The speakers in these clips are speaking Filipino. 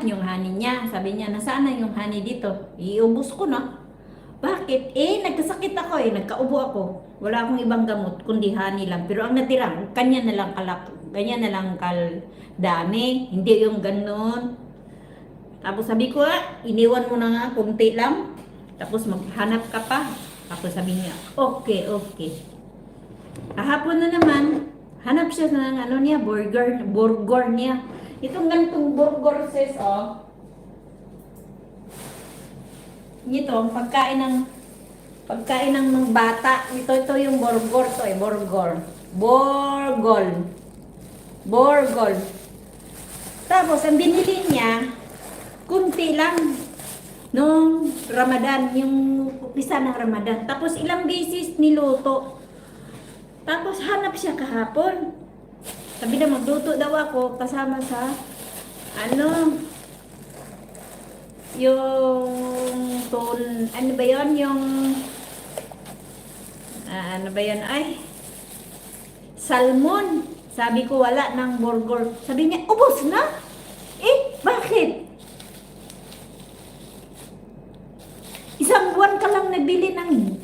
yung honey niya. Sabi niya, nasaan na yung honey dito? Iubos ko na. Bakit? Nagkasakit ako nagkaubo ako. Wala akong ibang gamot, kundi honey lang. Pero ang natira, kanya na lang kanya na lang dami. Hindi yung ganun. Tapos sabi ko, iniwan mo na nga, kunti lang. Tapos maghanap ka pa. Tapos sabi niya, okay, okay. Kahapon na naman, hanap siya ng burger niya. Itong ganitong burger sis, Ito, pagkain ng mga bata. Ito yung burger to burger. Burger. Tapos, ang binili niya, kunti lang. Nung Ramadan, yung umpisa ng Ramadan. Tapos, ilang beses niluto. Tapos, hanap siya kahapon. Sabi na, magluto daw ako kasama sa, ano ba yun? Salmon. Sabi ko, wala ng burger. Sabi niya, ubos na? Bakit? Isang buwan ka lang nabili ng,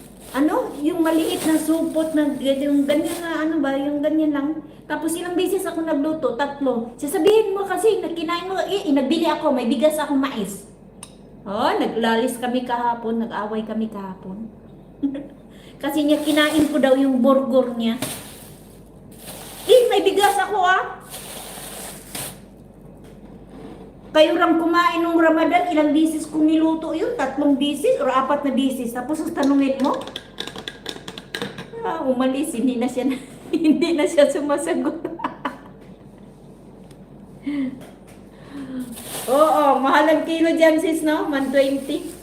yung maliit na supot na, yung ganyan na, yung ganyan lang. Tapos ilang beses ako nagluto, 3. Sasabihin mo kasi, kinain mo, nabili ako, may bigas akong mais. Naglalis kami kahapon, nag-away kami kahapon. Kasi niya, kinain ko daw yung burger niya. May bigas ako Kayo rang kumain nung Ramadan, ilang beses kong niluto yun? 3 beses or 4 na beses. Tapos tanungin mo, umalis, hindi na siya sumasagot. Oo, mahal ang kilo dyan sis, no? 120.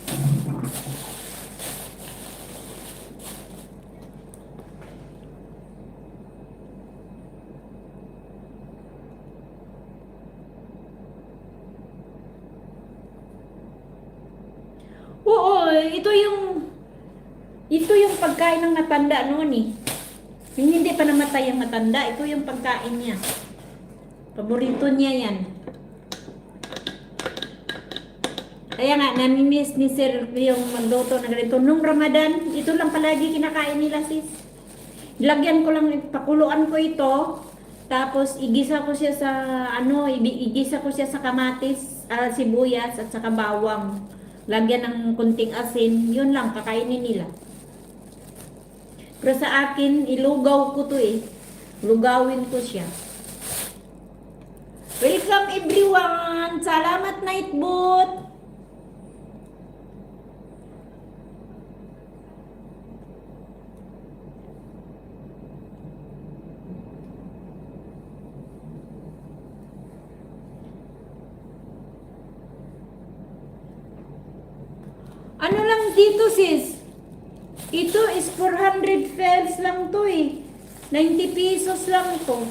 Oo, ito yung pagkain ng matanda noon Yung hindi pa namatay ang matanda, ito yung pagkain niya. Paborito niya yan. Kaya nga, namimiss ni Sir yung magluto na ganito. Nung Ramadan, ito lang palagi kinakain nila sis. Lagyan ko lang, pakuluan ko ito. Tapos, igisa ko siya sa kamatis, sibuyas, at saka bawang. Lagyan ng kunting asin, yun lang, kakainin nila. Pero sa akin, ilugaw ko to Lugawin ko siya. Welcome everyone! Salamat Nightbot! Ano lang dito sis? Ito is 400 fels lang to 90 pesos lang to.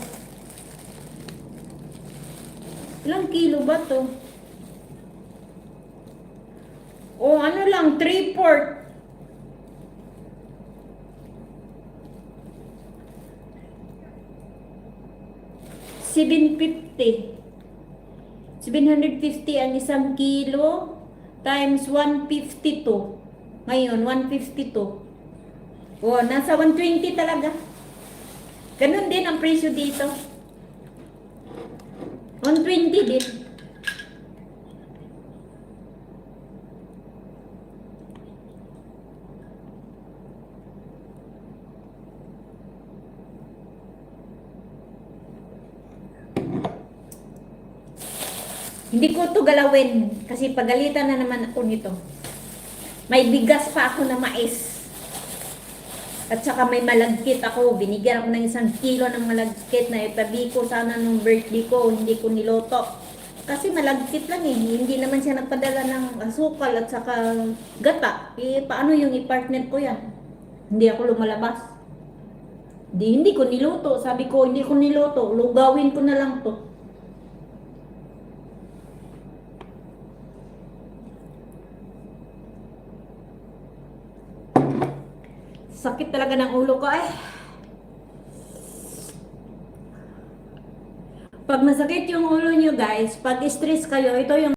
Ilang kilo ba to? Ano lang, 3/4. $750 ang isang kilo. Times 152. Ngayon, 152. Nasa 120 talaga. Ganun din ang presyo dito. 120 din. Hindi ko to galawin kasi pagalitan na naman ako nito. May bigas pa ako na mais. At saka may malagkit ako. Binigyan ako ng 1 kilo ng malagkit na itabi ko sana nung birthday ko. Hindi ko niloto. Kasi malagkit lang Hindi naman siya nagpadala ng asukal at saka gata. Paano yung i-partner ko yan? Hindi ako lumalabas. Hindi ko niluto. Sabi ko, hindi ko niluto. Lugawin ko na lang to. Sakit talaga ng ulo ko Pag masakit yung ulo nyo guys, pag stress kayo, ito yung